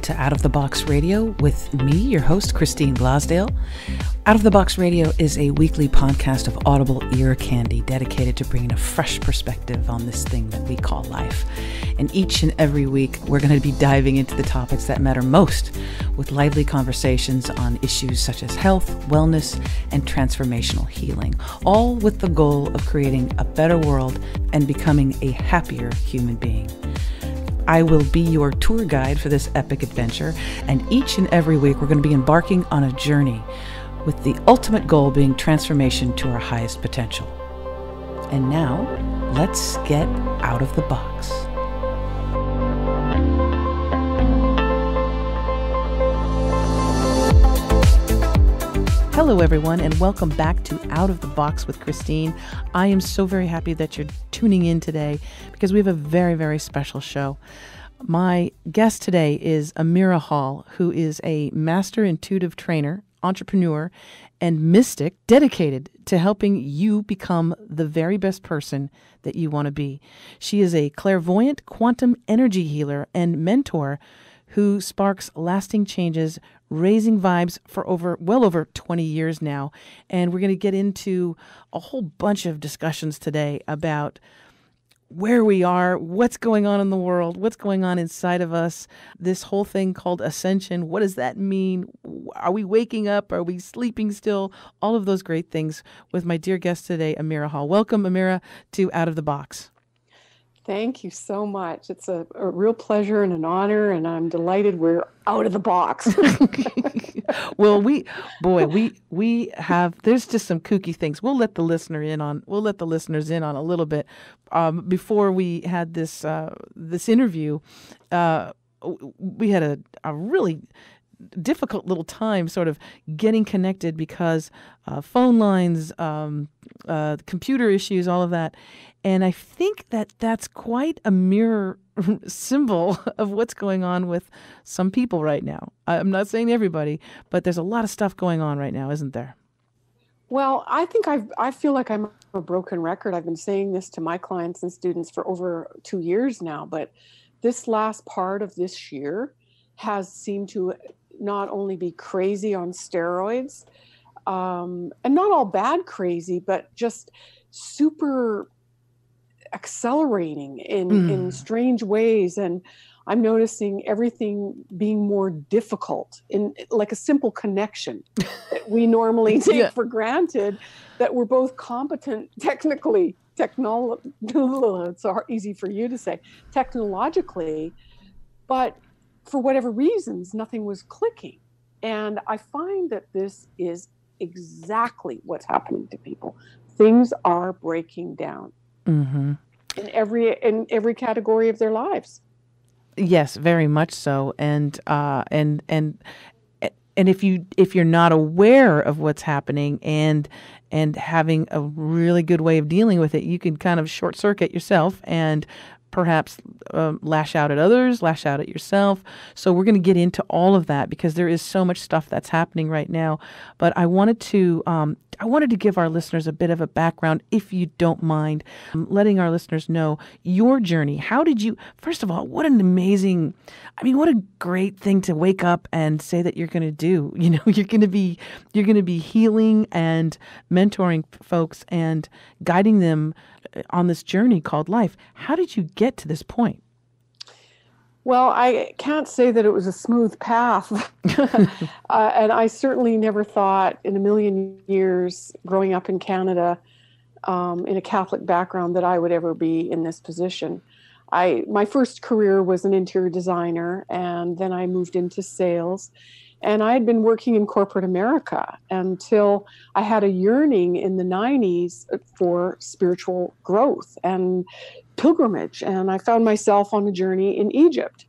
to Out of the Box Radio with me, your host, Christine Glasdale. Out of the Box Radio is a weekly podcast of audible ear candy dedicated to bringing a fresh perspective on this thing that we call life. And each and every week, we're going to be diving into the topics that matter most with lively conversations on issues such as health, wellness, and transformational healing, all with the goal of creating a better world and becoming a happier human being. I will be your tour guide for this epic adventure, and each and every week we're going to be embarking on a journey with the ultimate goal being transformation to our highest potential. And now, let's get out of the box. Hello, everyone, and welcome back to Out of the Box with Christine. I am so very happy that you're tuning in today because we have a very, very special show. My guest today is AMIRAH HALL, who is a master intuitive trainer, entrepreneur, and mystic dedicated to helping you become the very best person that you want to be. She is a clairvoyant quantum energy healer and mentor who sparks lasting changes, raising vibes for well over 20 years now. And we're going to get into a whole bunch of discussions today about where we are, what's going on in the world, what's going on inside of us, this whole thing called Ascension. What does that mean? Are we waking up? Are we sleeping still? All of those great things with my dear guest today, AMIRAH HALL. Welcome, AMIRAH, to Out of the Box. Thank you so much. It's a real pleasure and an honor, and I'm delighted we're out of the box. Well, we have, there's just some kooky things. We'll let the listeners in on a little bit. Before we had this interview, we had a really difficult little time sort of getting connected because phone lines, computer issues, all of that. And I think that that's quite a mirror symbol of what's going on with some people right now. I'm not saying everybody, but there's a lot of stuff going on right now, isn't there? Well, I think I feel like I'm a broken record. I've been saying this to my clients and students for over 2 years now, but this last part of this year has seemed to not only be crazy on steroids, and not all bad crazy, but just super accelerating in strange ways. And I'm noticing everything being more difficult in like a simple connection that we normally take for granted, that we're both competent technically, it's easy for you to say, technologically, but for whatever reasons, nothing was clicking. And I find that this is exactly what's happening to people. Things are breaking down. Mm-hmm. in every category of their lives. Yes, very much so. And if you're not aware of what's happening and having a really good way of dealing with it, you can kind of short circuit yourself and perhaps lash out at others, lash out at yourself. So we're going to get into all of that because there is so much stuff that's happening right now. But I wanted to give our listeners a bit of a background, if you don't mind, letting our listeners know your journey. How did you, first of all, what a great thing to wake up and say that you're going to do. You know, you're going to be healing and mentoring folks and guiding them on this journey called life. How did you get to this point? Well, I can't say that it was a smooth path. And I certainly never thought in a million years growing up in Canada, in a Catholic background, that I would ever be in this position. My first career was an interior designer, and then I moved into sales. And I had been working in corporate America until I had a yearning in the 90s for spiritual growth and pilgrimage. And I found myself on a journey in Egypt.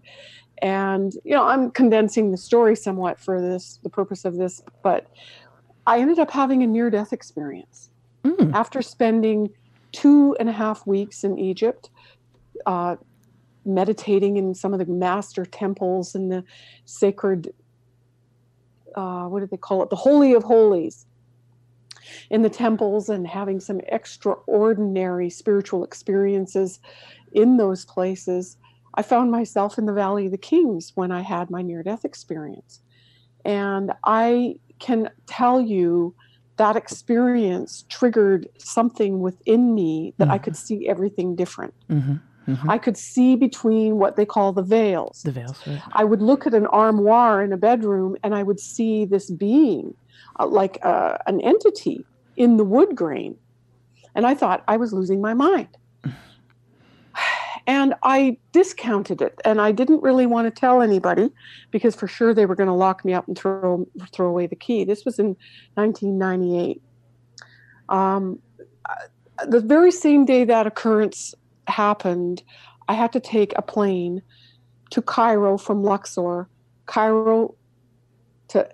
And, I'm condensing the story somewhat for the purpose of this, but I ended up having a near-death experience. After spending 2.5 weeks in Egypt, meditating in some of the master temples and the sacred what do they call it? The Holy of Holies in the temples, and having some extraordinary spiritual experiences in those places. I found myself in the Valley of the Kings when I had my near-death experience. And I can tell you that experience triggered something within me that I could see everything different. I could see between what they call the veils. The veils, right. I would look at an armoire in a bedroom and I would see this being, like an entity in the wood grain. And I thought I was losing my mind. And I discounted it, and I didn't really want to tell anybody because for sure they were going to lock me up and throw away the key. This was in 1998. The very same day that occurrence happened, I had to take a plane to Cairo from Luxor, Cairo to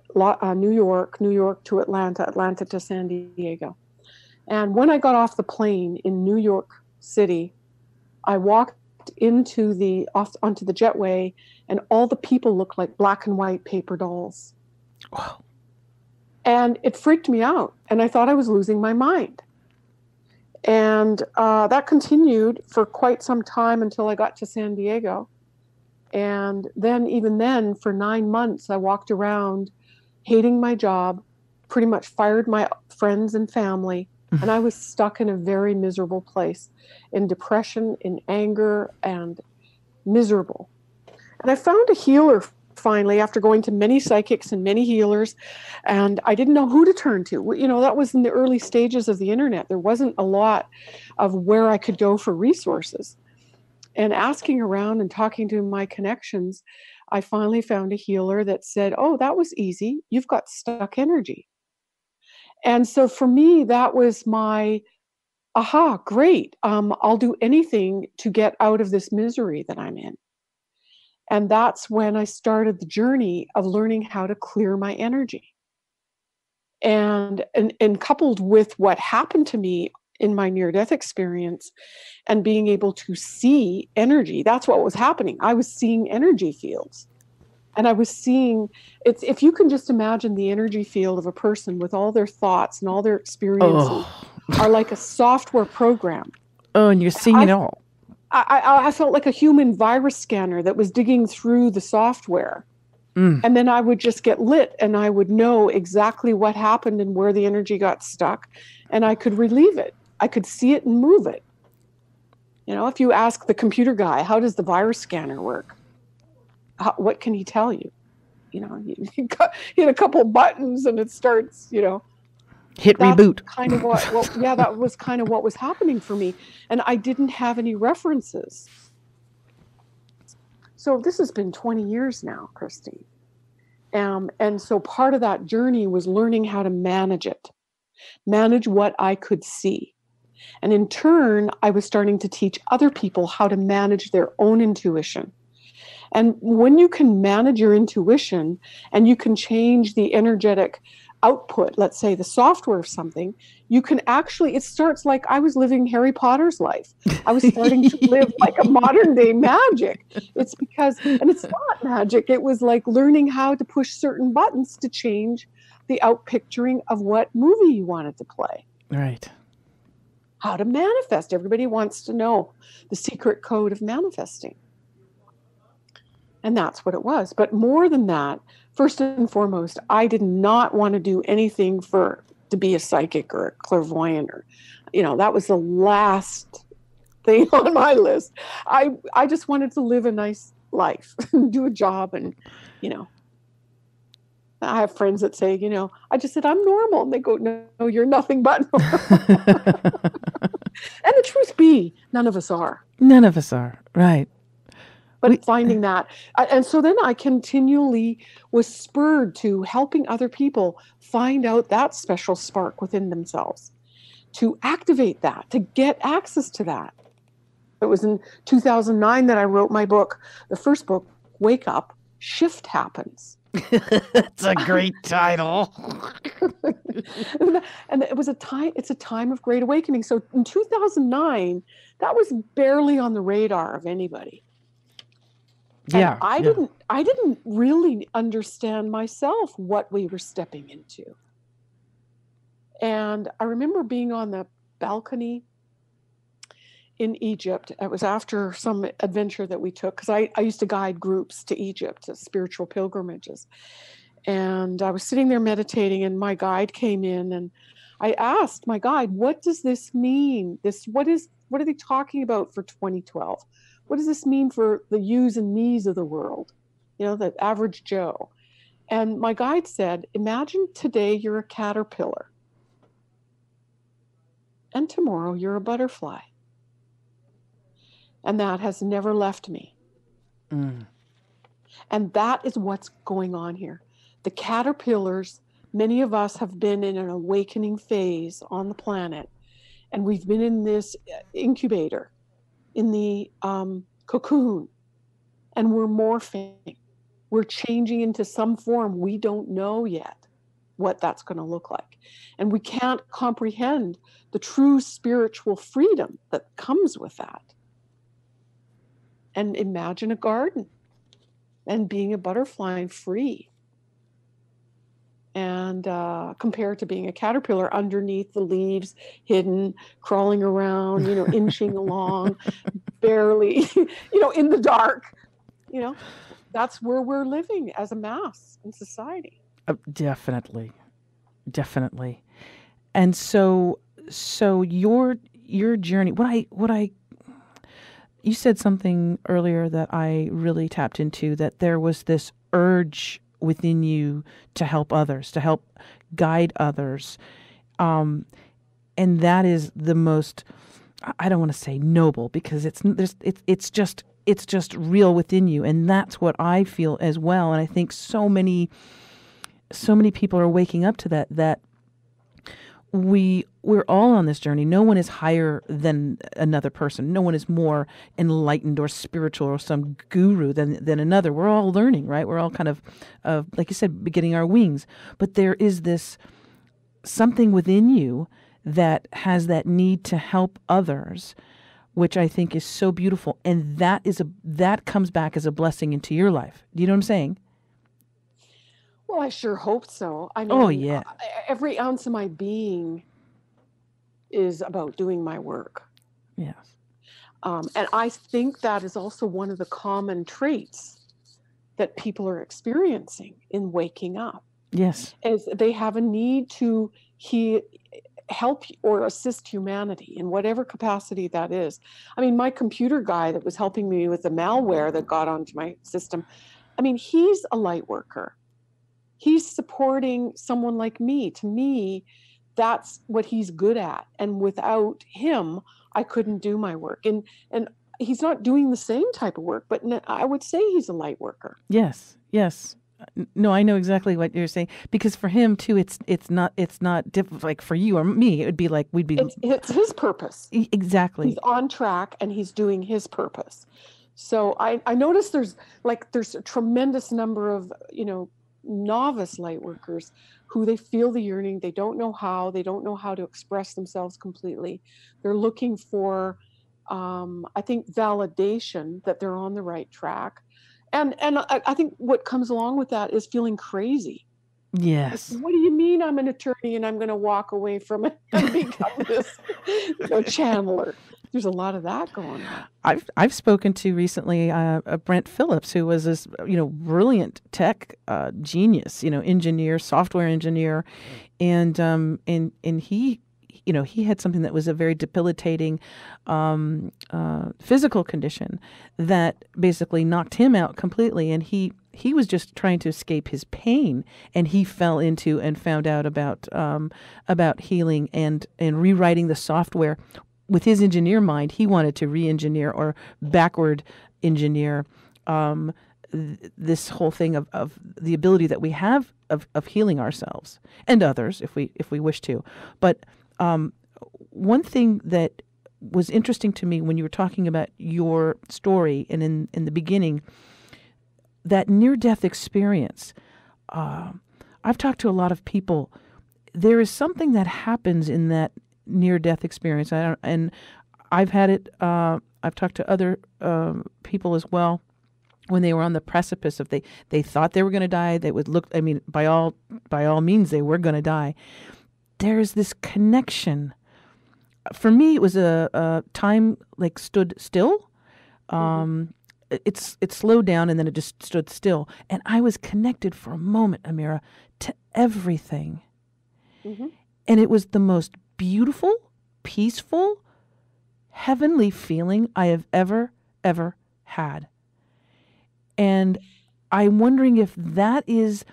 New York, New York to Atlanta, Atlanta to San Diego. And when I got off the plane in New York City, I walked onto the jetway, and all the people looked like black and white paper dolls. Wow. And it freaked me out, and I thought I was losing my mind. And that continued for quite some time until I got to San Diego. And then, even then, for 9 months, I walked around hating my job, pretty much fired my friends and family, and I was stuck in a very miserable place, in depression, in anger, and miserable. And I found a healer finally after going to many psychics and many healers, and I didn't know who to turn to. You know, that was in the early stages of the internet. There wasn't a lot of where I could go for resources. And asking around and talking to my connections, I finally found a healer that said, "Oh, that was easy. You've got stuck energy." And so for me, that was my, aha, great. I'll do anything to get out of this misery that I'm in. And that's when I started the journey of learning how to clear my energy. And coupled with what happened to me in my near-death experience and being able to see energy, that's what was happening. I was seeing energy fields. And I was seeing, if you can just imagine the energy field of a person with all their thoughts and all their experiences are like a software program. Oh, and you're seeing it all. I felt like a human virus scanner that was digging through the software. And then I would just get lit and I would know exactly what happened and where the energy got stuck. And I could relieve it. I could see it and move it. You know, if you ask the computer guy, how does the virus scanner work? What can he tell you? You know, you hit a couple buttons and it starts, you know. Hit reboot. Kind of that was kind of what was happening for me. And I didn't have any references. So this has been 20 years now, Christine. And so part of that journey was learning how to manage it, manage what I could see. And in turn, I was starting to teach other people how to manage their own intuition. And when you can manage your intuition and you can change the energetic output, let's say the software of something, you can actually, it starts like I was living Harry Potter's life. I was starting to live like a modern day magic. It's because, and it's not magic, it was like learning how to push certain buttons to change the outpicturing of what movie you wanted to play. Right. How to manifest. Everybody wants to know the secret code of manifesting. And that's what it was. But more than that, first and foremost, I did not want to do anything to be a psychic or a clairvoyant, or, you know, that was the last thing on my list. I just wanted to live a nice life, do a job, and, you know, I have friends that say, you know, I just said, I'm normal. And they go, no, you're nothing but normal. And the truth be, none of us are. None of us are. Right. But finding that. And so then I continually was spurred to helping other people find out that special spark within themselves, to activate that, to get access to that. It was in 2009 that I wrote my book, the first book, Wake Up, Shift Happens. That's a great title. And it was it's a time of great awakening. So in 2009, that was barely on the radar of anybody. Yeah. I didn't really understand myself what we were stepping into. And I remember being on the balcony in Egypt. It was after some adventure that we took, because I used to guide groups to Egypt, to spiritual pilgrimages. And I was sitting there meditating, and my guide came in, and I asked my guide, what does this mean? What are they talking about for 2012? What does this mean for the yous and me's of the world? The average Joe. And my guide said, imagine today you're a caterpillar, and tomorrow you're a butterfly. And that has never left me. Mm. And that is what's going on here. The caterpillars, many of us have been in an awakening phase on the planet, and we've been in this incubator, in the cocoon, and we're morphing. We're changing into some form. We don't know yet what that's going to look like. And we can't comprehend the true spiritual freedom that comes with that. And imagine a garden and being a butterfly and free. And compared to being a caterpillar underneath the leaves, hidden, crawling around, inching along, barely, in the dark, that's where we're living as a mass in society. Definitely. And so your journey, you said something earlier that I really tapped into, that there was this urge within you to help others, to help guide others. And that is the most, I don't want to say noble, because it's just real within you. And that's what I feel as well. And I think so many people are waking up to that we're all on this journey. No one is higher than another person. No one is more enlightened or spiritual or some guru than another. We're all learning, right? We're all kind of, like you said, getting our wings. But there is this something within you that has that need to help others, which I think is so beautiful. And that comes back as a blessing into your life. Do you know what I'm saying? Well, I sure hope so. I mean, oh yeah, every ounce of my being is about doing my work. Yes. And I think that is also one of the common traits that people are experiencing in waking up. Yes. Is they have a need to help or assist humanity in whatever capacity that is. I mean, my computer guy that was helping me with the malware that got onto my system, I mean, he's a light worker. He's supporting someone like me. To me, that's what he's good at. And without him, I couldn't do my work. And he's not doing the same type of work, but I would say he's a light worker. Yes. No, I know exactly what you're saying, because for him too, it's not like for you or me, it would be like it's his purpose. Exactly. He's on track and he's doing his purpose. So I noticed there's a tremendous number of, novice light workers who they feel the yearning. They don't know how to express themselves completely. They're looking for, I think, validation that they're on the right track. And I think what comes along with that is feeling crazy. Yes. Like, what do you mean I'm an attorney and I'm going to walk away from it and become this channeler? There's a lot of that going on. I've spoken to recently Brent Phillips, who was this brilliant tech genius, engineer, software engineer, and he he had something that was a very debilitating physical condition that basically knocked him out completely, and he was just trying to escape his pain, and he fell into and found out about healing and rewriting the software. With his engineer mind, he wanted to re-engineer or backward engineer this whole thing of the ability that we have of healing ourselves and others if we wish to. But one thing that was interesting to me when you were talking about your story and in the beginning, that near-death experience, I've talked to a lot of people. There is something that happens in that near-death experience. And I've had it, I've talked to other people as well, when they were on the precipice of they thought they were going to die. They would look, I mean, by all means, they were going to die. There's this connection for me, it was a time like stood still. Mm-hmm. It slowed down and then it just stood still. And I was connected for a moment, Amira, to everything. Mm-hmm. And it was the most beautiful, peaceful, heavenly feeling I have ever had. And I'm wondering if that's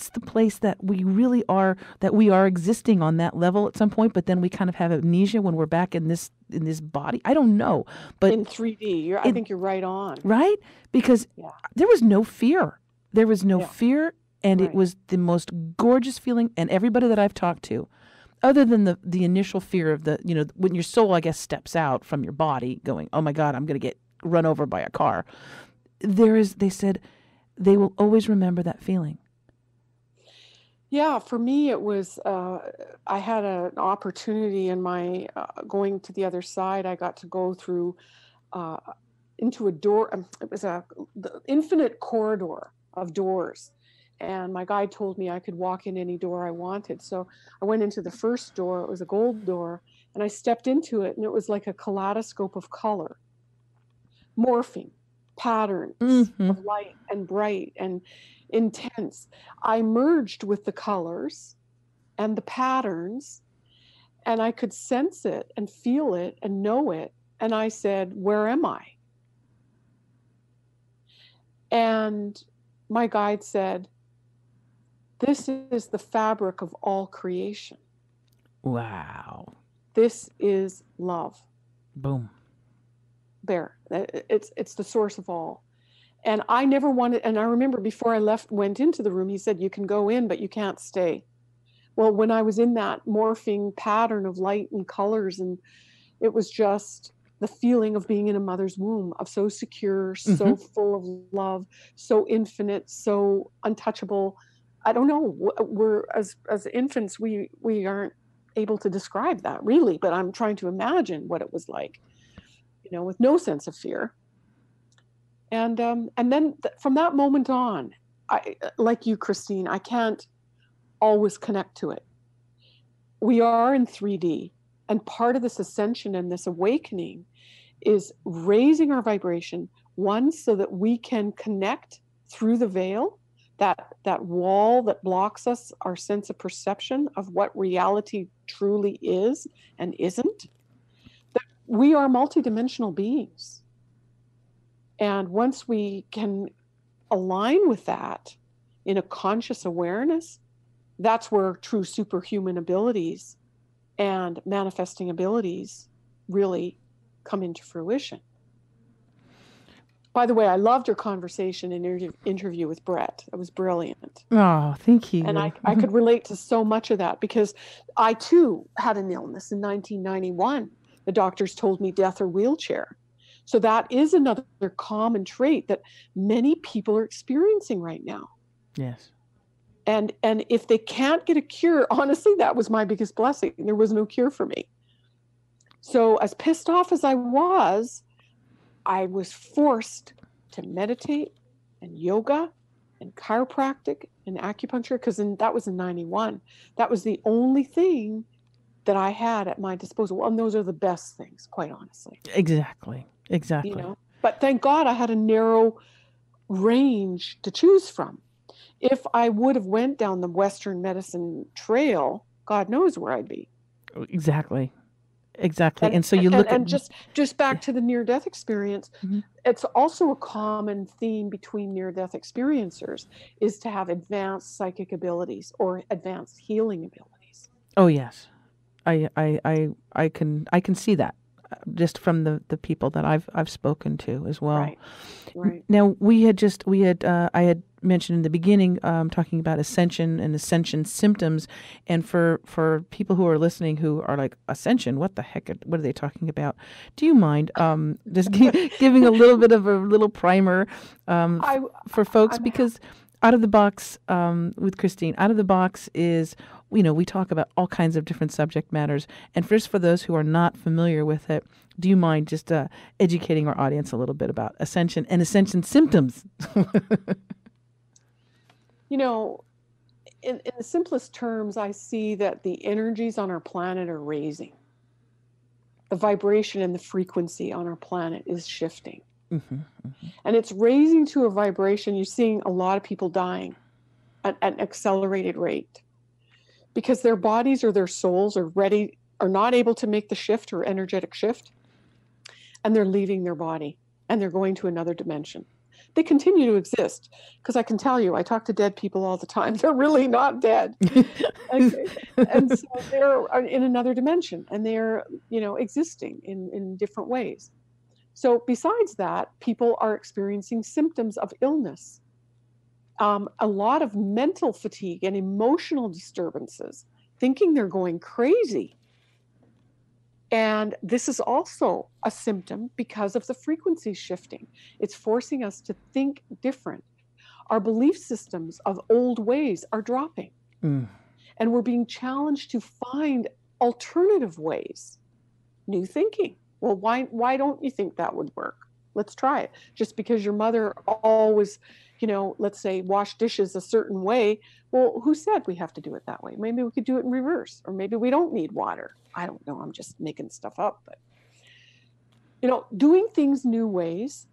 the place that we really are, that we are existing on that level at some point, but then we kind of have amnesia when we're back in this body. I don't know, but In 3D, I think you're right on. right? Because Yeah. there was no fear. There was no Yeah. fear, and it Right. was the most gorgeous feeling. And everybody that I've talked to, other than the initial fear of when your soul, I guess, steps out from your body going, oh my God, I'm going to get run over by a car. They said they will always remember that feeling. Yeah, for me, it was, I had an opportunity in my going to the other side. I got to go through uh, into a door. It was the infinite corridor of doors. And my guide told me I could walk in any door I wanted. So I went into the first door. It was a gold door. And I stepped into it, and it was like a kaleidoscope of color, morphing patterns Mm-hmm. of light and bright and intense. I merged with the colors and the patterns, and I could sense it and feel it and know it. And I said, where am I? And my guide said, this is the fabric of all creation. Wow. This is love. Boom. There. It's the source of all. And I never wanted, and I remember before I went into the room, he said, you can go in, but you can't stay. Well, when I was in that morphing pattern of light and colors, and it was just the feeling of being in a mother's womb, of so secure, so full of love, so infinite, so untouchable. I don't know. We're as infants, we aren't able to describe that really, but I'm trying to imagine what it was like, with no sense of fear. And then from that moment on, I, like you, Christine, I can't always connect to it. We are in 3D, and part of this ascension and this awakening is raising our vibration, one, so that we can connect through the veil, that wall that blocks us, our sense of perception of what reality truly is and isn't. That we are multidimensional beings. And once we can align with that in a conscious awareness, that's where true superhuman abilities and manifesting abilities really come into fruition. By the way, I loved your conversation and interview with Brett. It was brilliant. Oh, thank you. And I could relate to so much of that because I too had an illness in 1991. The doctors told me death or wheelchair. So that is another common trait that many people are experiencing right now. Yes. And if they can't get a cure, honestly, that was my biggest blessing. There was no cure for me. So as pissed off as I was forced to meditate and yoga and chiropractic and acupuncture, because that was in 91. That was the only thing that I had at my disposal. And those are the best things, quite honestly. Exactly. But thank God I had a narrow range to choose from. If I would have went down the Western medicine trail, God knows where I'd be. Exactly. And so you look at just back to the near-death experience. Mm-hmm. It's also a common theme between near-death experiencers is to have advanced psychic abilities or advanced healing abilities. Oh yes, I can see that just from the people that I've spoken to as well. Right. Now I had mentioned in the beginning talking about ascension and ascension symptoms, and for people who are listening who are like, ascension, what the heck, what are they talking about? Do you mind just giving a little bit of a little primer for folks? Because out of the box with Christine, out of the box is, we talk about all kinds of different subject matters. And first, for those who are not familiar with it, do you mind just educating our audience a little bit about ascension and ascension symptoms? In the simplest terms, I see that the energies on our planet are raising. the vibration and the frequency on our planet is shifting. Mm-hmm, mm-hmm. And it's raising to a vibration. You're seeing a lot of people dying at an accelerated rate because their bodies or their souls are not able to make the shift or energetic shift, and they're leaving their body and they're going to another dimension. They continue to exist because I can tell you, I talk to dead people all the time. They're really not dead. Okay. And so they're in another dimension, and they're, existing in different ways. So besides that, people are experiencing symptoms of illness, a lot of mental fatigue and emotional disturbances, thinking they're going crazy. And this is also a symptom because of the frequency shifting. It's forcing us to think different. Our belief systems of old ways are dropping. Mm. And we're being challenged to find alternative ways, new thinking. Well, why don't you think that would work? Let's try it. Just because your mother always, let's say, washed dishes a certain way, well, who said we have to do it that way? Maybe we could do it in reverse, or maybe we don't need water. I don't know. I'm just making stuff up. But, doing things new ways,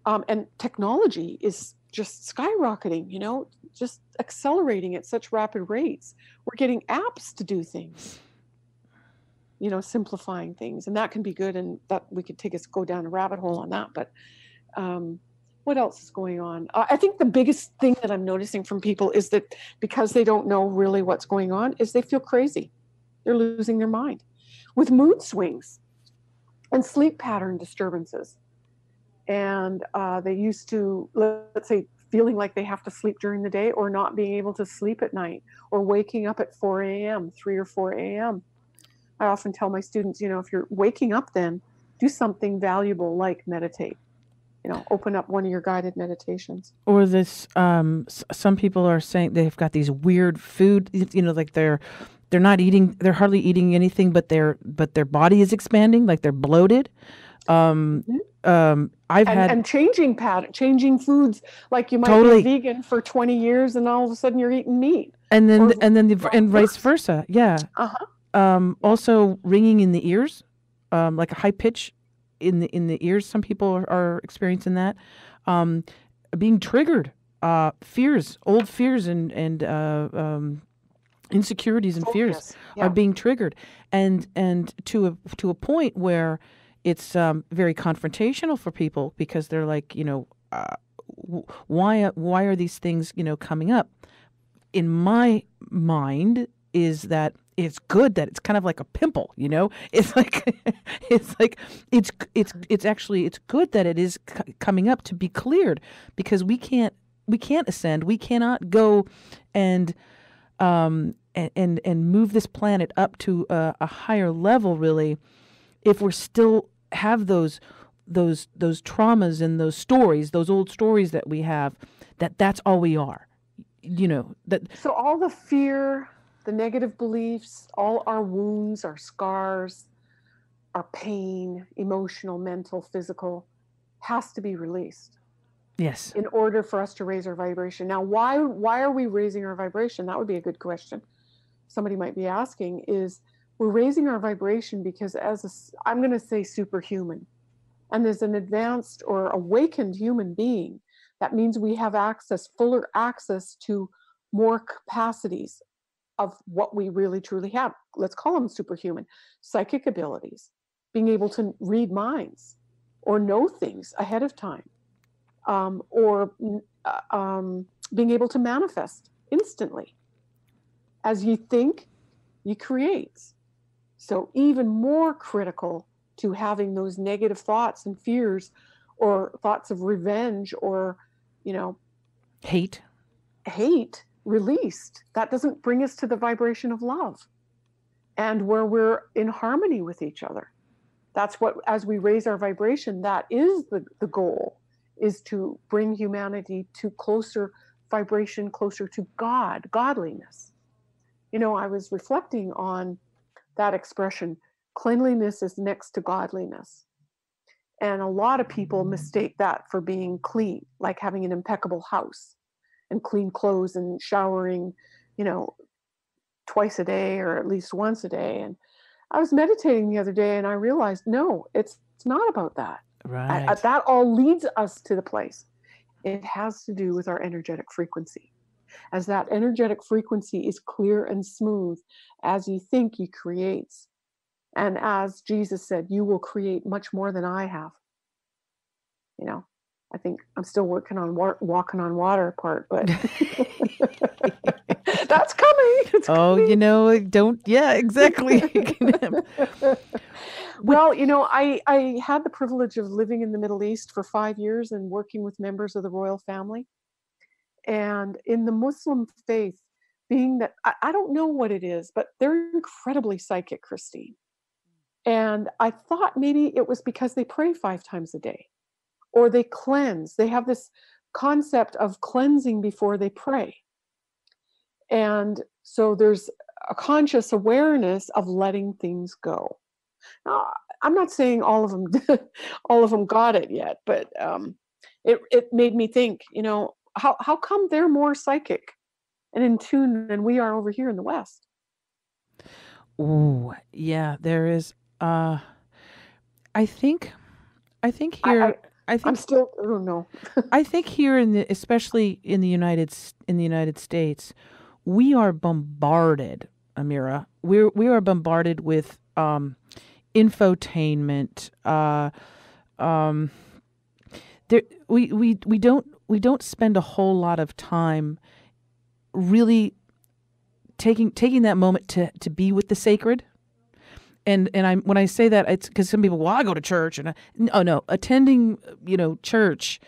and technology is just skyrocketing, just accelerating at such rapid rates. We're getting apps to do things, simplifying things, and that can be good. And that we could go down a rabbit hole on that. But what else is going on? I think the biggest thing that I'm noticing from people is that because they don't know really what's going on, is they feel crazy. They're losing their mind with mood swings and sleep pattern disturbances. And they used to, let's say, feeling like they have to sleep during the day, or not being able to sleep at night, or waking up at 4 a.m., 3 or 4 a.m. I often tell my students, if you're waking up, then do something valuable like meditate. Open up one of your guided meditations. Or this, some people are saying they've got these weird food, like they're not eating, they're hardly eating anything, but their body is expanding, like they're bloated. I've had changing foods, like you might totally be vegan for 20 years and all of a sudden you're eating meat, and vice versa. Yeah. Also ringing in the ears, like a high pitch in the ears. Some people are experiencing that. Being triggered, fears, old fears and insecurities and fears are being triggered, and to a point where it's very confrontational for people, because they're like, why are these things coming up? In my mind is that it's good that it's kind of like a pimple, it's like it's good that it is coming up to be cleared, because we can't ascend, we cannot go and move this planet up to a higher level, really, if we're still have those traumas and those stories, those old stories that we have, that's all we are, that. So all the fear, the negative beliefs, all our wounds, our scars, our pain, emotional, mental, physical, has to be released. Yes. In order for us to raise our vibration. Now, why are we raising our vibration? That would be a good question. Somebody might be asking, is we're raising our vibration because I'm going to say superhuman, and as an advanced or awakened human being, that means we have fuller access to more capacities of what we really truly have. Let's call them superhuman. Psychic abilities, being able to read minds or know things ahead of time, or being able to manifest instantly. As you think, you create. So even more critical to having those negative thoughts and fears, or thoughts of revenge, or hate released. That doesn't bring us to the vibration of love, and where we're in harmony with each other. That's what, as we raise our vibration, that is the goal, is to bring humanity to closer vibration, closer to godliness. I was reflecting on that expression, cleanliness is next to godliness. And a lot of people mistake that for being clean, like having an impeccable house and clean clothes and showering, twice a day or at least once a day. And I was meditating the other day and I realized, no, it's not about that. Right. That all leads us to the place. It has to do with our energetic frequency. As that energetic frequency is clear and smooth, as you think, you create. And as Jesus said, you will create much more than I have. You know, I think I'm still working on walking on water part, but that's coming. It's Oh, coming. yeah, exactly. With, Well, I had the privilege of living in the Middle East for 5 years and working with members of the royal family. And in the Muslim faith, being that I don't know what it is, but they're incredibly psychic, Christine. And I thought maybe it was because they pray 5 times a day or they cleanse. They have this concept of cleansing before they pray. And so there's a conscious awareness of letting things go. Now, I'm not saying all of them all of them got it yet, but it made me think, how come they're more psychic and in tune than we are over here in the West? ooh, yeah, there is. I think, I think I, I here, I I'm think, still, I don't know. I think here especially in the United States, we are bombarded, Amira. We are bombarded with infotainment. Um, there, we don't spend a whole lot of time really taking that moment to be with the sacred. And I when I say that, it's because some people, well, I go to church no, attending church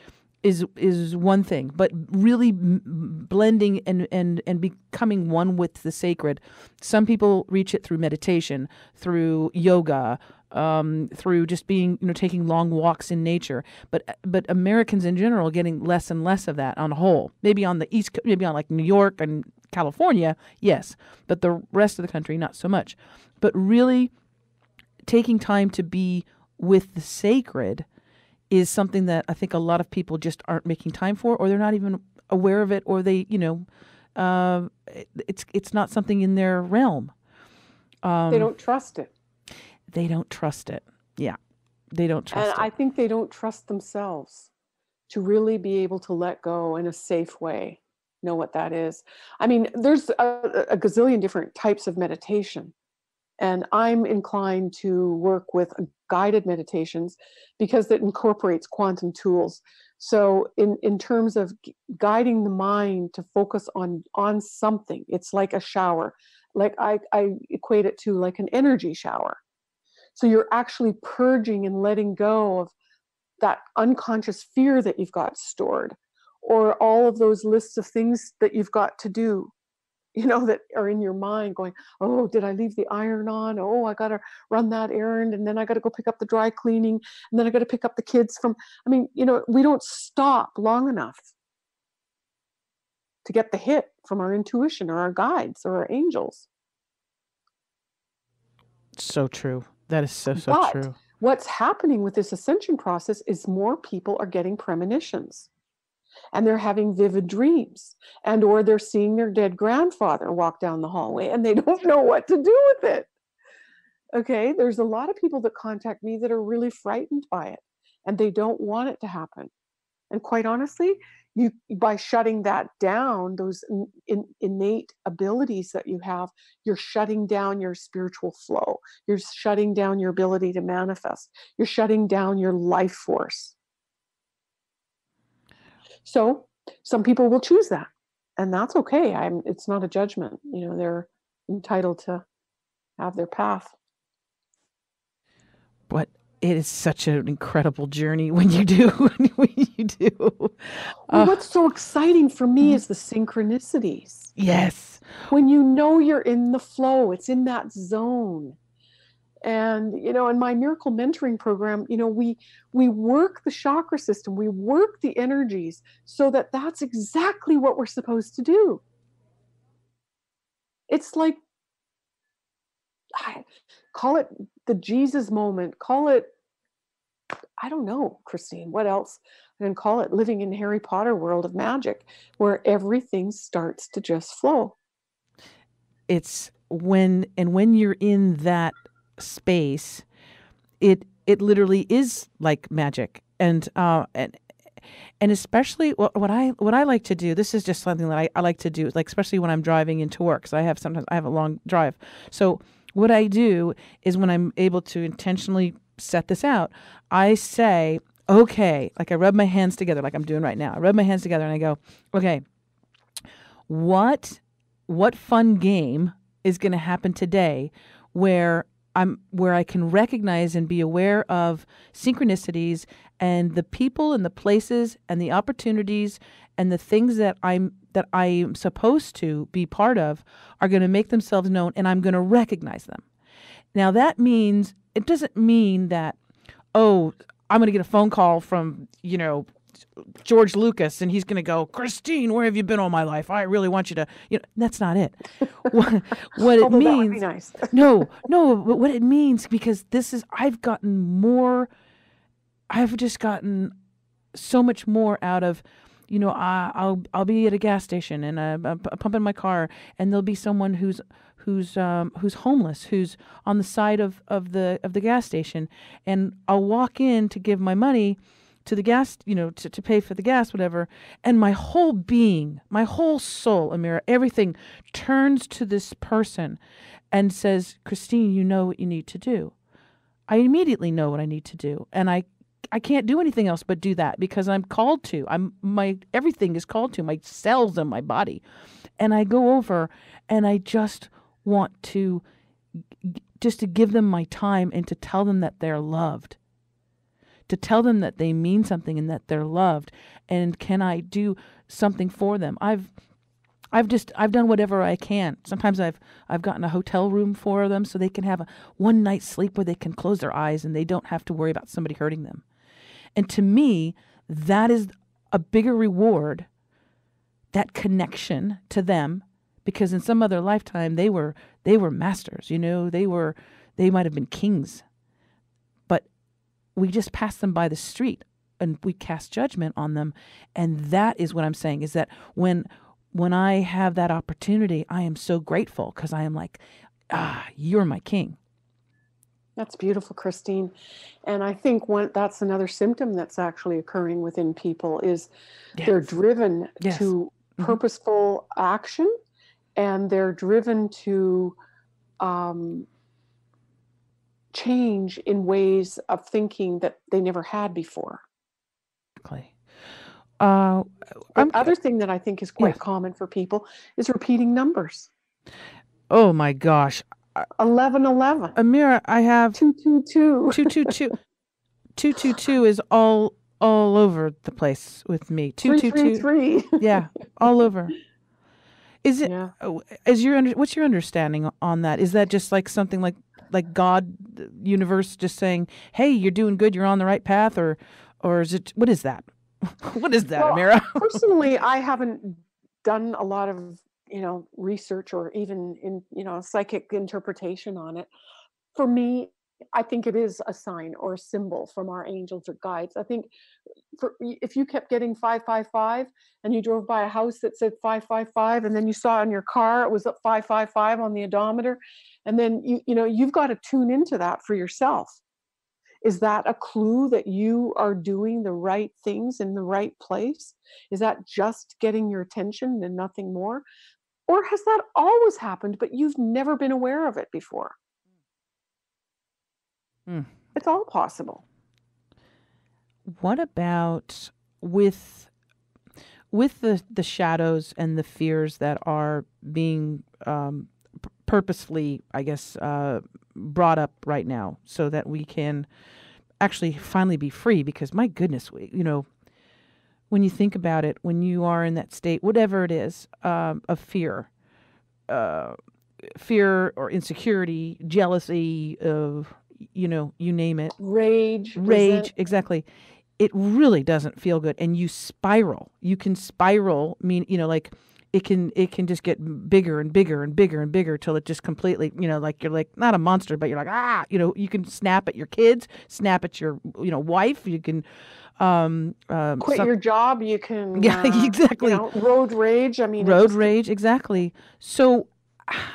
is one thing, but really blending and becoming one with the sacred. Some people reach it through meditation, through yoga, through just being taking long walks in nature. But Americans in general are getting less and less of that on the whole. Maybe on the East, maybe on like New York and California, yes, but the rest of the country not so much. But really taking time to be with the sacred is something that I think a lot of people just aren't making time for, or they're not even aware of it, or they, it's not something in their realm. They don't trust it. They don't trust it. Yeah, they don't And trust I it. think they don't trust themselves to really be able to let go in a safe way. Know what that is? I mean, there's a gazillion different types of meditation. And I'm inclined to work with guided meditations because it incorporates quantum tools. So in terms of guiding the mind to focus on something, it's like a shower. Like I equate it to like an energy shower. So you're actually purging and letting go of that unconscious fear that you've got stored, or all of those lists of things that you've got to do, that are in your mind going, oh, did I leave the iron on? Oh, I got to run that errand. And then I got to go pick up the dry cleaning. And then I got to pick up the kids from, we don't stop long enough to get the hit from our intuition or our guides or our angels. So true. That is so But true. what's happening with this ascension process is more people are getting premonitions. And they're having vivid dreams, and or they're seeing their dead grandfather walk down the hallway and they don't know what to do with it. Okay, there's a lot of people that contact me that are really frightened by it and they don't want it to happen. And quite honestly, you, by shutting that down, those innate abilities that you have, you're shutting down your spiritual flow. You're shutting down your ability to manifest. You're shutting down your life force. So some people will choose that, and that's okay. It's not a judgment. They're entitled to have their path. But it is such an incredible journey when you do. When you do. Well, what's so exciting for me is the synchronicities. Yes. When you're in the flow, it's in that zone. And in my miracle mentoring program, we work the chakra system, we work the energies so that that's exactly what we're supposed to do. It's like, call it the Jesus moment, call it, I don't know, Christine, what else I can call it, living in Harry Potter world of magic where everything starts to just flow. It's when you're in that space, it literally is like magic. And especially what I like to do, this is just something that I like to do, like especially when I'm driving into work, because sometimes I have a long drive. So what I do is when I'm able to intentionally set this out, I say, okay, like I rub my hands together, like I'm doing right now. I rub my hands together and I go, okay, what fun game is going to happen today where I can recognize and be aware of synchronicities and the people and the places and the opportunities and the things that I'm supposed to be part of are going to make themselves known, and I'm going to recognize them. Now that means, it doesn't mean that, oh, I'm going to get a phone call from, George Lucas, and he's going to go, Christine, where have you been all my life? I really want you to, that's not it. What it means, that would be nice. no, but what it means, because I've just gotten so much more out of, I'll be at a gas station and I'm pumping my car, and there'll be someone who's homeless, who's on the side of the gas station, and I'll walk in to give my money to the gas, to pay for the gas, whatever, and my whole being, my whole soul, Amira, everything turns to this person and says, Christine, you know what you need to do. I immediately know what I need to do, and I can't do anything else but do that, because I'm called to. Everything is called to, my cells in my body. And I go over and I just want to give them my time and to tell them that they're loved. To tell them that they mean something and that they're loved. And can I do something for them? I've done whatever I can. Sometimes I've gotten a hotel room for them so they can have a one night sleep where they can close their eyes and they don't have to worry about somebody hurting them. And to me, that is a bigger reward, that connection to them, because in some other lifetime they were masters, they might have been kings. But we just pass them by the street and we cast judgment on them. And that is what I'm saying, is that when I have that opportunity, I am so grateful, because I am like, you're my king. That's beautiful, Christine. And I think that's another symptom that's actually occurring within people is they're driven to purposeful action, and they're driven to change in ways of thinking that they never had before. Exactly. The other thing that I think is quite common for people is repeating numbers. Oh my gosh. 1111. Amira, I have 222. 222. 222 is all over the place with me. 222. 333. Yeah, all over. Is it? Yeah. What's your understanding on that? Is that just like something like God, universe, just saying, "Hey, you're doing good. You're on the right path," or is it? What is that? What is that, Amira? Personally, I haven't done a lot of research or even in psychic interpretation on it. For me, I think it is a sign or a symbol from our angels or guides. I think if you kept getting 555 and you drove by a house that said 555, and then you saw in your car it was at 555 on the odometer, and then you've got to tune into that for yourself. Is that a clue that you are doing the right things in the right place? Is that just getting your attention and nothing more? Or has that always happened, but you've never been aware of it before? It's all possible. What about with the shadows and the fears that are being purposefully, I guess, brought up right now, so that we can actually finally be free? Because my goodness, when you think about it, when you are in that state, whatever it is, of fear or insecurity, jealousy, of you name it, rage, exactly. It really doesn't feel good, and you spiral. You can spiral. Like it can just get bigger and bigger and bigger and bigger till it just completely, like you're like not a monster, but you're like you can snap at your kids, snap at your wife. You can quit your job. You can exactly. Road rage. Road rage, exactly. So,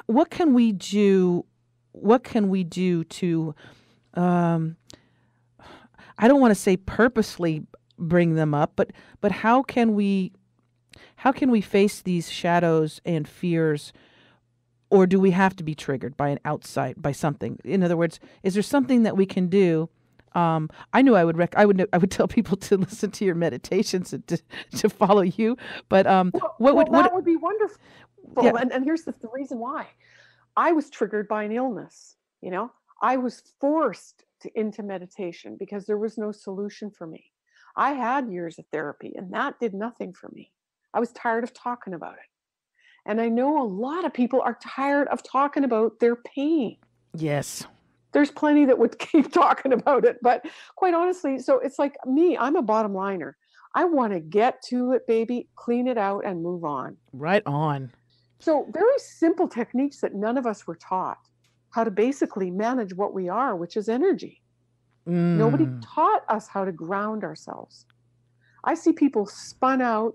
what can we do what can we do to, um, I don't want to say purposely bring them up, but how can we face these shadows and fears, or do we have to be triggered by an outside, by something? In other words, is there something that we can do? I knew I would tell people to listen to your meditations and to follow you. But that would be wonderful. Yeah. And here's the reason why. I was triggered by an illness. I was forced into meditation because there was no solution for me. I had years of therapy, and that did nothing for me. I was tired of talking about it. And I know a lot of people are tired of talking about their pain. Yes. There's plenty that would keep talking about it, but quite honestly, so it's like me, I'm a bottom liner. I want to get to it, baby, clean it out and move on. Right on. So very simple techniques that none of us were taught how to basically manage what we are, which is energy. Nobody taught us how to ground ourselves. I see people spun out,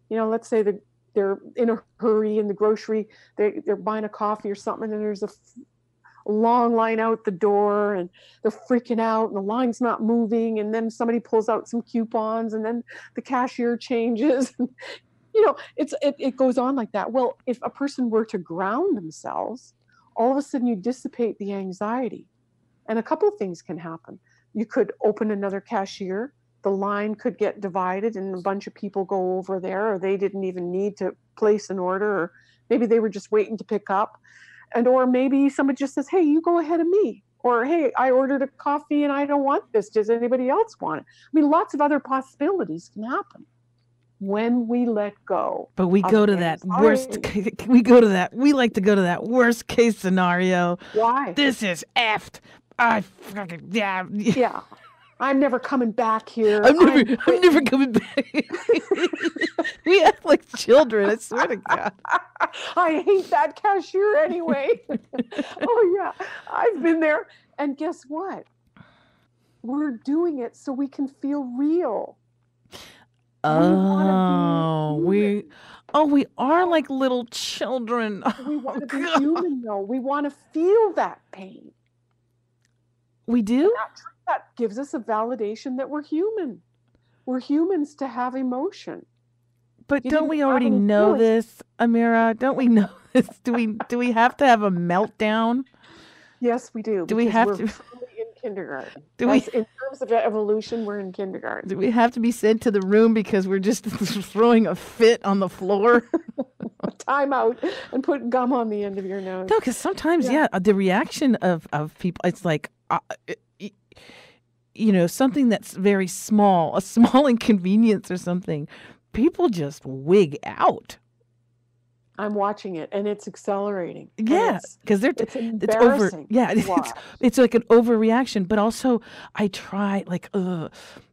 let's say that they're in a hurry in the grocery, they're buying a coffee or something, and there's a long line out the door, and they're freaking out, and the line's not moving, and then somebody pulls out some coupons, and then the cashier changes. It goes on like that. Well, if a person were to ground themselves, all of a sudden you dissipate the anxiety. And a couple of things can happen. You could open another cashier. The line could get divided and a bunch of people go over there, or they didn't even need to place an order, or maybe they were just waiting to pick up. Or maybe somebody just says, hey, you go ahead of me. Or, hey, I ordered a coffee and I don't want this. Does anybody else want it? I mean, lots of other possibilities can happen when we let go. But we go to that worst. We like to go to that worst case scenario. Why? This is effed. Yeah. I'm never coming back here. I'm never coming back. We act like children, I swear to God. I hate that cashier anyway. Oh, yeah. I've been there. And guess what? We're doing it so we can feel real. We are like little children. We want to be human, though. We want to feel that pain. We do? That gives us a validation that we're human. We're humans to have emotion. But don't we already know this, AMIRAH? Don't we know this? Do we have to have a meltdown? Yes, we do. Do we have to? We're in kindergarten. In terms of evolution, we're in kindergarten. Do we have to be sent to the room because we're just throwing a fit on the floor? Time out and put gum on the end of your nose. No, because sometimes, the reaction of people, it's like, something that's very small, a small inconvenience or something, people just wig out. I'm watching it, and it's accelerating. Yeah, because it's embarrassing. It's like an overreaction. But also, I try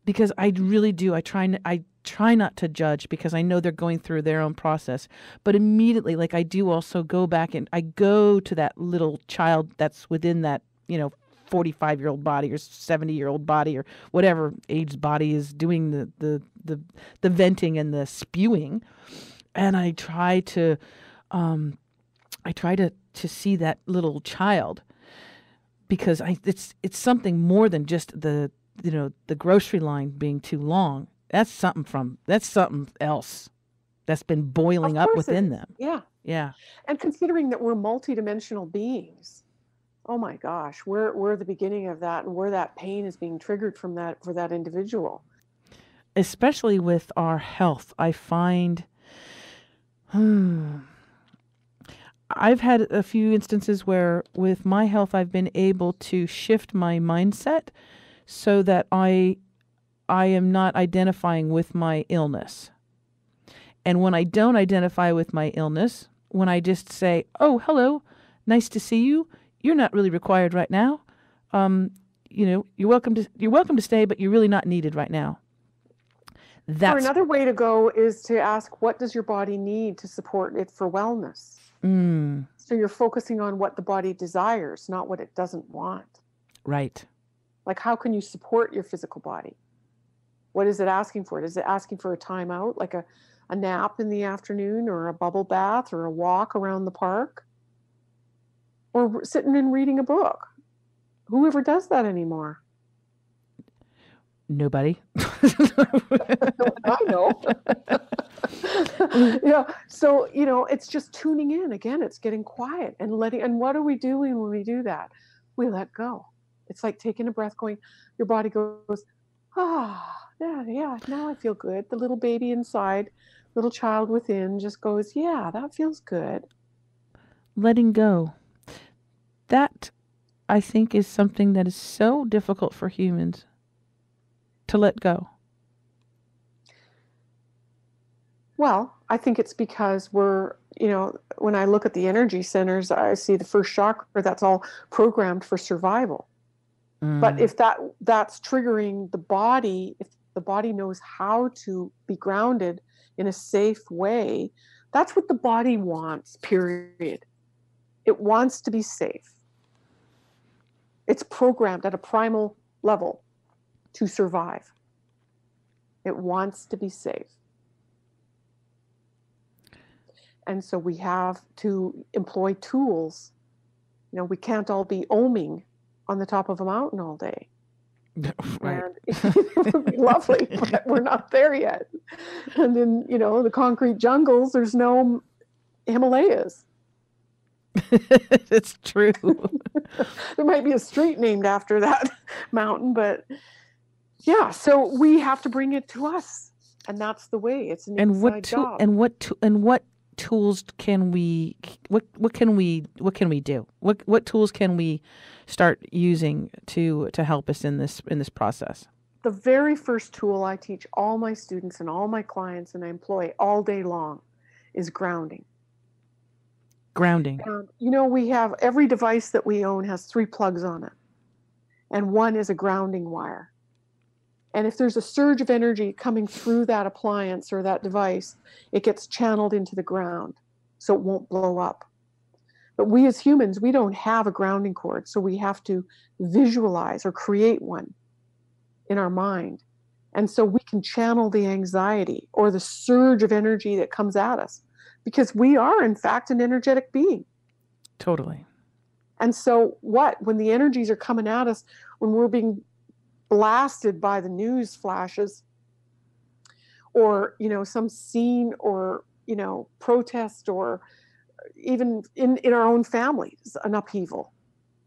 because I really do. I try not to judge because I know they're going through their own process. But immediately, I do also go back and I go to that little child that's within that 45-year-old body or 70-year-old body or whatever age body is doing the venting and the spewing, and I try to see that little child, because it's something more than just the grocery line being too long. That's something else that's been boiling up within them. Yeah. And considering that we're multidimensional beings, oh my gosh, we're the beginning of that, and where that pain is being triggered from that for that individual. Especially with our health, I find I've had a few instances where with my health I've been able to shift my mindset so that I am not identifying with my illness. And when I don't identify with my illness, when I just say, "Oh, hello, nice to see you. You're not really required right now. You're welcome to stay, but you're really not needed right now." Or another way to go is to ask, what does your body need to support it for wellness? So you're focusing on what the body desires, not what it doesn't want. Right. Like, how can you support your physical body? What is it asking for? Is it asking for a timeout, like a nap in the afternoon, or a bubble bath, or a walk around the park? or sitting and reading a book. Whoever does that anymore? Nobody. I know. So, it's just tuning in. Again, it's getting quiet and letting, and what are we doing when we do that? We let go. It's like taking a breath, going, your body goes, yeah, now I feel good. The little baby inside, little child within just goes, yeah, that feels good. Letting go. That, I think, is something that is so difficult for humans to let go. Well, I think it's because we're, when I look at the energy centers, I see the first chakra, that's all programmed for survival. But if that's triggering the body, if the body knows how to be grounded in a safe way, that's what the body wants, period. It wants to be safe. It's programmed at a primal level to survive. It wants to be safe. And so we have to employ tools. We can't all be oming on the top of a mountain all day. Right. And it would be lovely, but we're not there yet. And in, the concrete jungles, there's no Himalayas. It's true. There might be a street named after that mountain, but yeah, so we have to bring it to us. And that's the way. It's an inside job. And what tools can we what can we do? What tools can we start using to help us in this process? The very first tool I teach all my students and all my clients and I employ all day long is grounding. Grounding. We have every device that we own has 3 plugs on it. And one is a grounding wire. And if there's a surge of energy coming through that appliance or that device, it gets channeled into the ground so it won't blow up. But we as humans, we don't have a grounding cord, so we have to visualize or create one in our mind. And so we can channel the anxiety or the surge of energy that comes at us because we are, in fact, an energetic being. Totally. And so when the energies are coming at us, when we're being blasted by the news flashes or some scene or protest or even in our own families an upheaval,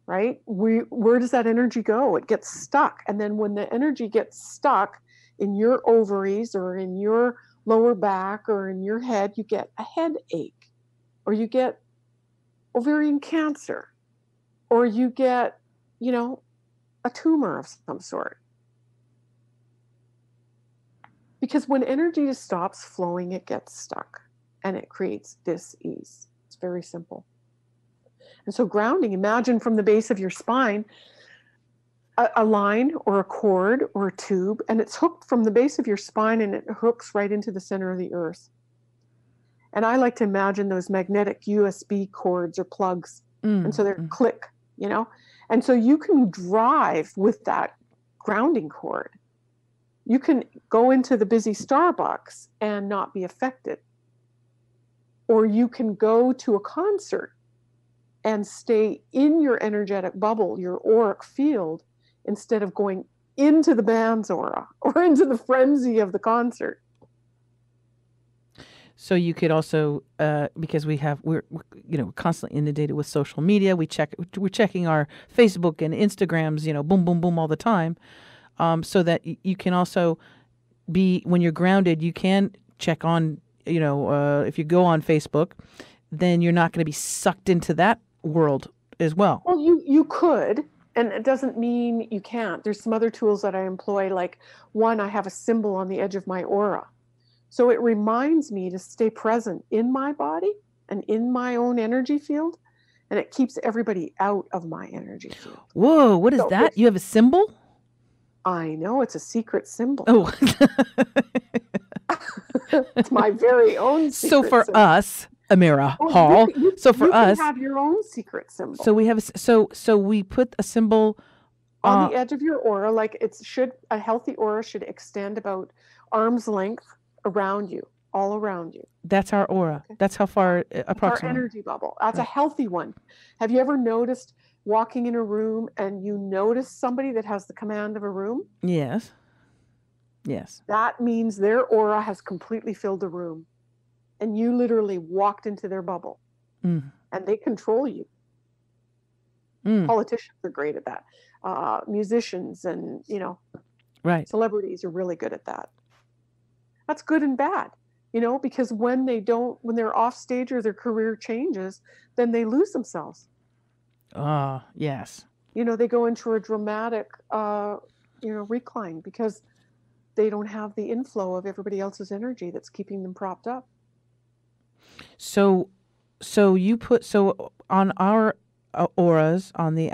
right? Where does that energy go? It gets stuck. And then when the energy gets stuck in your ovaries or in your lower back or in your head, you get a headache or you get ovarian cancer or you get a tumor of some sort. Because when energy just stops flowing, it gets stuck and it creates dis-ease. It's very simple. And so grounding, imagine from the base of your spine, a line or a cord or a tube, and it's hooked from the base of your spine and it hooks right into the center of the earth. And I like to imagine those magnetic USB cords or plugs. And so they're click, And so you can drive with that grounding cord. You can go into the busy Starbucks and not be affected. Or you can go to a concert and stay in your energetic bubble, your auric field, instead of going into the band's aura or into the frenzy of the concert. So you could also, because we're constantly inundated with social media. We're checking our Facebook and Instagrams, boom, boom, boom all the time. So that you can also be, when you're grounded, you can check on, if you go on Facebook, then you're not going to be sucked into that world as well. Well, you could, and it doesn't mean you can't. There's some other tools that I employ, like one, I have a symbol on the edge of my aura. So it reminds me to stay present in my body and in my own energy field, and it keeps everybody out of my energy field. Whoa, what is that? You have a symbol? I know, it's a secret symbol. Oh. It's my very own secret So for symbol. us, AMIRAH Hall. You can have your own secret symbol. So we have so we put a symbol on the edge of your aura, like a healthy aura should extend about arm's length around you. all around you. That's our aura. Okay. That's how far Our approximately. energy bubble. That's a Right. healthy one. Have you ever noticed walking in a room and you notice somebody that has the command of a room? Yes. Yes. That means their aura has completely filled the room. And you literally walked into their bubble. Mm. And they control you. Mm. Politicians are great at that. Musicians and, Right. celebrities are really good at that. That's good and bad, because when they're off stage or their career changes, then they lose themselves. Yes. They go into a dramatic, recline because they don't have the inflow of everybody else's energy that's keeping them propped up. So on our auras, on the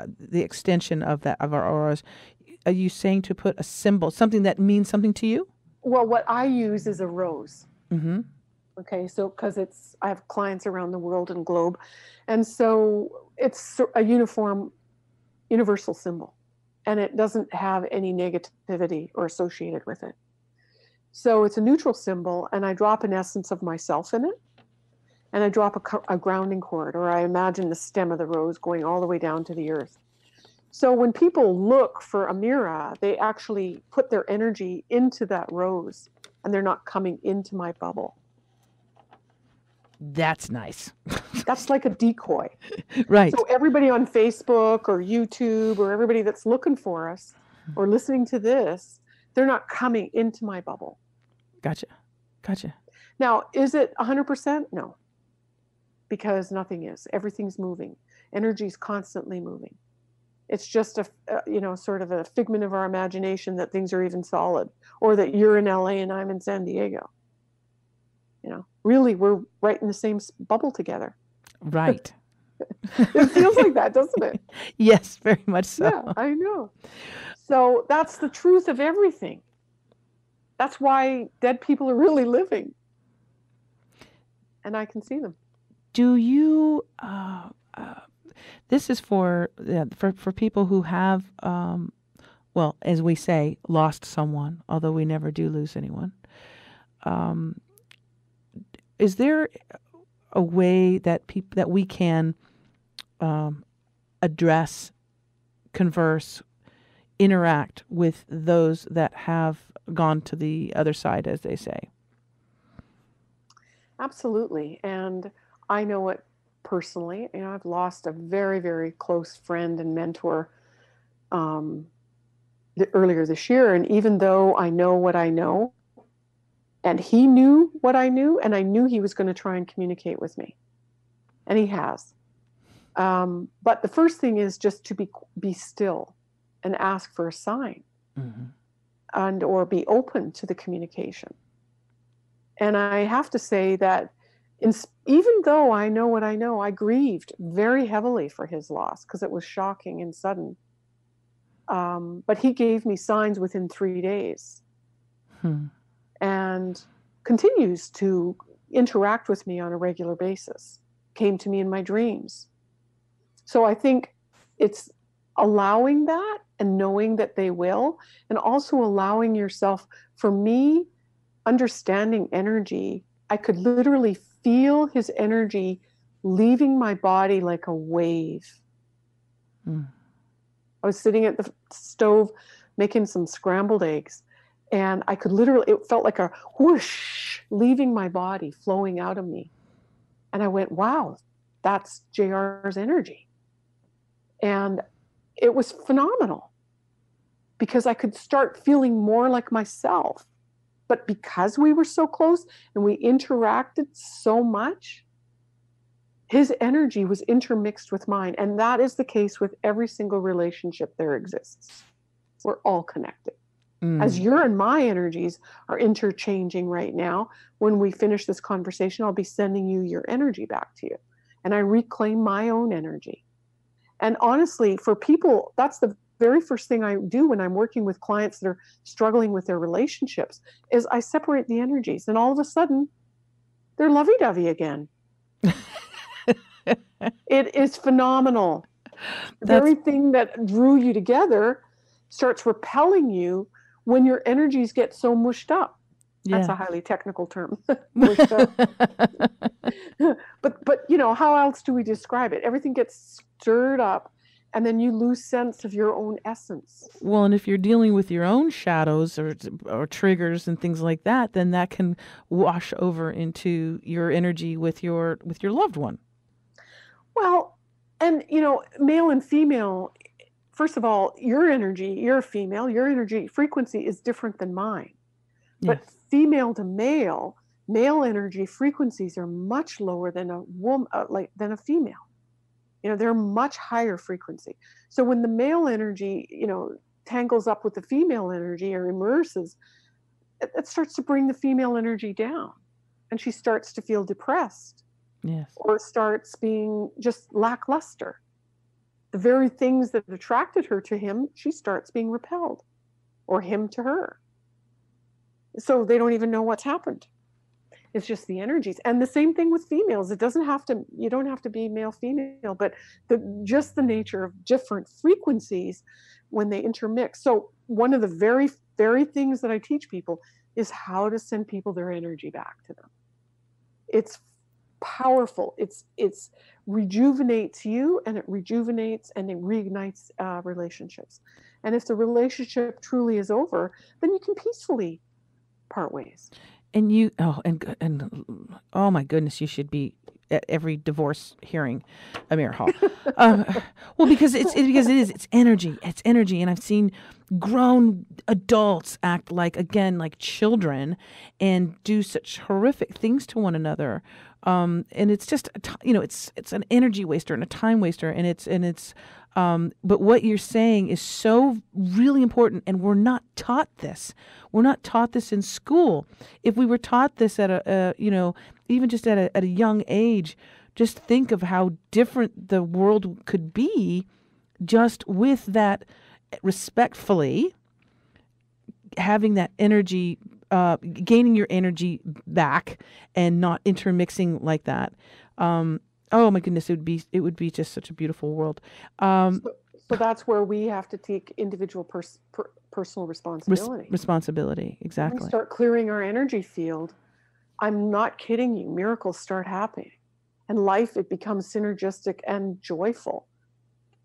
the extension of our auras, are you saying to put a symbol, something that means something to you? Well, what I use is a rose. Mm-hmm. Okay, so because I have clients around the world and globe, and so it's a universal symbol, and it doesn't have any negativity or associated with it. So it's a neutral symbol, and I drop an essence of myself in it, and I drop a grounding cord, or I imagine the stem of the rose going all the way down to the earth. So when people look for AMIRAH, they actually put their energy into that rose, and they're not coming into my bubble. That's nice. That's like a decoy. Right. So everybody on Facebook or YouTube or everybody that's looking for us or listening to this, they're not coming into my bubble. Gotcha. Now, is it 100%? No, because nothing is. Everything's moving. Energy's constantly moving. It's just sort of a figment of our imagination that things are even solid, or that you're in LA and I'm in San Diego. Really, we're right in the same bubble together. Right. It feels like that, doesn't it? Yes, very much so. Yeah, I know. So that's the truth of everything. That's why dead people are really living. And I can see them. Do you, this is for people who have, well, as we say, lost someone, although we never do lose anyone. Is there a way that we can address, converse, interact with those that have gone to the other side, as they say? Absolutely. And I know it personally. I've lost a very, very close friend and mentor earlier this year. And even though I know what I know, and he knew what I knew, and I knew he was going to try and communicate with me. And he has. But the first thing is just to be still and ask for a sign, and or be open to the communication. And I have to say that even though I know what I know, I grieved very heavily for his loss because it was shocking and sudden. But he gave me signs within 3 days. And continues to interact with me on a regular basis, came to me in my dreams. So I think it's allowing that and knowing that they will, and also allowing yourself. For me, understanding energy, I could literally feel his energy leaving my body like a wave. I was sitting at the stove making some scrambled eggs, and I could literally, it felt like a whoosh leaving my body, flowing out of me. And I went, wow, that's JR's energy. And it was phenomenal because I could start feeling more like myself. But because we were so close and we interacted so much, his energy was intermixed with mine. And that is the case with every single relationship there exists. We're all connected. As your and my energies are interchanging right now, when we finish this conversation, I'll be sending you your energy back to you. And I reclaim my own energy. And honestly, for people, that's the very first thing I do when I'm working with clients that are struggling with their relationships, is I separate the energies. And all of a sudden, they're lovey-dovey again. It is phenomenal. The very thing that drew you together starts repelling you when your energies get so mushed up. That's Yeah. a highly technical term. For sure. But how else do we describe it? Everything gets stirred up, and then you lose sense of your own essence. Well, and if you're dealing with your own shadows or triggers and things like that, then that can wash over into your energy with your loved one. Well, and male and female, first of all, your energy, you're a female, your energy frequency is different than mine. But Yes. female to male energy frequencies are much lower than a woman, than a female. They're much higher frequency. So when the male energy, tangles up with the female energy or immerses, it starts to bring the female energy down, and she starts to feel depressed. Yes. Or starts being just lackluster. The very things that attracted her to him, she starts being repelled, or him to her. So they don't even know what's happened. It's just the energies. And the same thing with females. You don't have to be male, female, but just the nature of different frequencies when they intermix. So one of the very, very things that I teach people is how to send people their energy back to them. It's powerful. It's rejuvenates you, and it rejuvenates and it reignites relationships. And if the relationship truly is over, then you can peacefully part ways. And oh my goodness, you should be at every divorce hearing, AMIRAH Hall. Well, because it's energy, and I've seen grown adults act like children and do such horrific things to one another. And it's just it's an energy waster and a time waster, and it's but what you're saying is so really important, and we're not taught this. We're not taught this in school. If we were taught this at even just at a young age, just think of how different the world could be, just with that, respectfully having that energy, gaining your energy back, and not intermixing like that. Oh my goodness, it would be just such a beautiful world. So that's where we have to take individual personal responsibility. Responsibility, exactly. When we start clearing our energy field, I'm not kidding you, miracles start happening. And life, it becomes synergistic and joyful.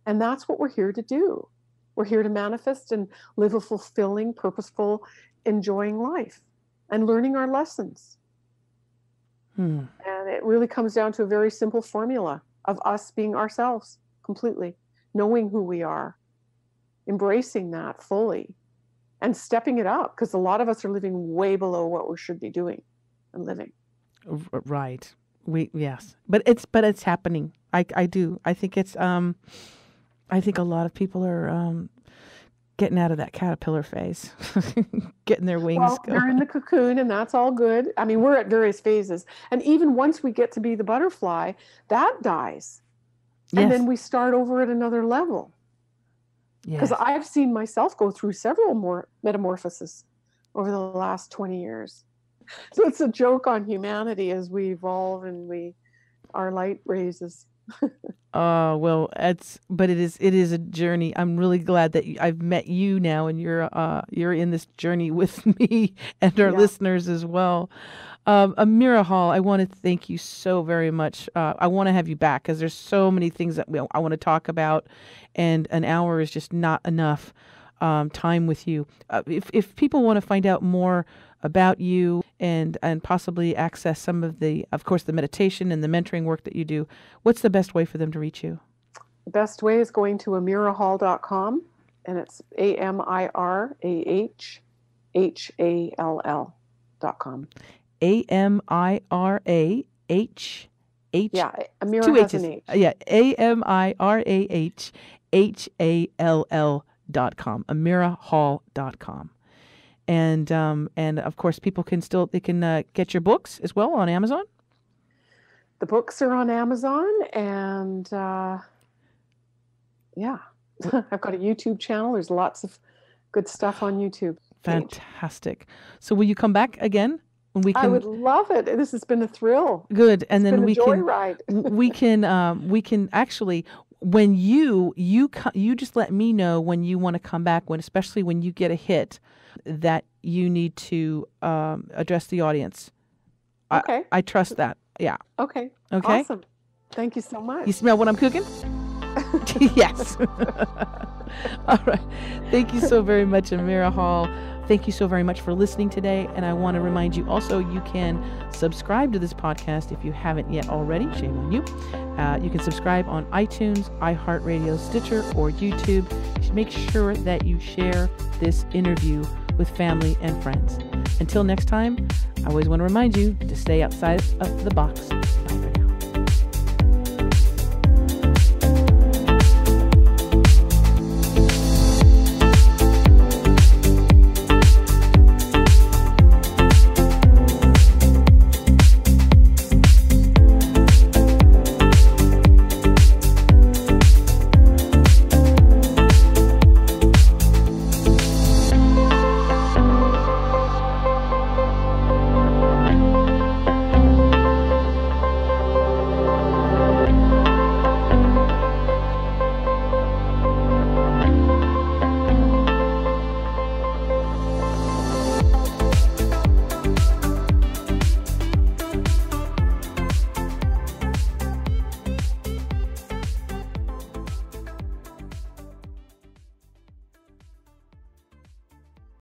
And that's what we're here to do. We're here to manifest and live a fulfilling, purposeful, enjoying life and learning our lessons. And it really comes down to a very simple formula of us being ourselves completely, knowing who we are, embracing that fully, and stepping it up, because a lot of us are living way below what we should be doing and living. Right. Yes. But it's happening. I do. I think it's I think a lot of people are getting out of that caterpillar phase, getting their wings. Well, they're in the cocoon, and that's all good. I mean, we're at various phases. And even once we get to be the butterfly, that dies. Yes. And then we start over at another level. Because Yes. I've seen myself go through several more metamorphoses over the last 20 years. So it's a joke on humanity as we evolve and our light raises. Well, but it is a journey. I'm really glad that I've met you now, and you're in this journey with me and our listeners as well. AMIRAH Hall, I want to thank you so very much. I want to have you back, because there's so many things that I want to talk about, and an hour is just not enough time with you. If people want to find out more about you and possibly access some of the meditation and the mentoring work that you do, what's the best way for them to reach you? The best way is going to amirahhall.com, and it's AMIRAHHALL.com. AMIRAH. Yeah, AMIRAH two has H's. an H. Yeah, AMIRAHHALL.com. AMIRAHHall.com. And of course, people can get your books as well on Amazon. The books are on Amazon, and I've got a YouTube channel. There's lots of good stuff on YouTube. Fantastic. So will you come back again when we can? I would love it. This has been a thrill. Good, and It's then been a we joyride. we can actually, when you just let me know when you want to come back, especially when you get a hit that you need to address the audience. Okay. I trust that. Yeah. Okay. Okay. Awesome. Thank you so much. You smell what I'm cooking? Yes. All right. Thank you so very much, AMIRAH Hall. Thank you so very much for listening today. And I want to remind you also, you can subscribe to this podcast if you haven't yet already. Shame on you. You can subscribe on iTunes, iHeartRadio, Stitcher, or YouTube. Make sure that you share this interview with family and friends. Until next time, I always want to remind you to stay outside of the box. Bye for now.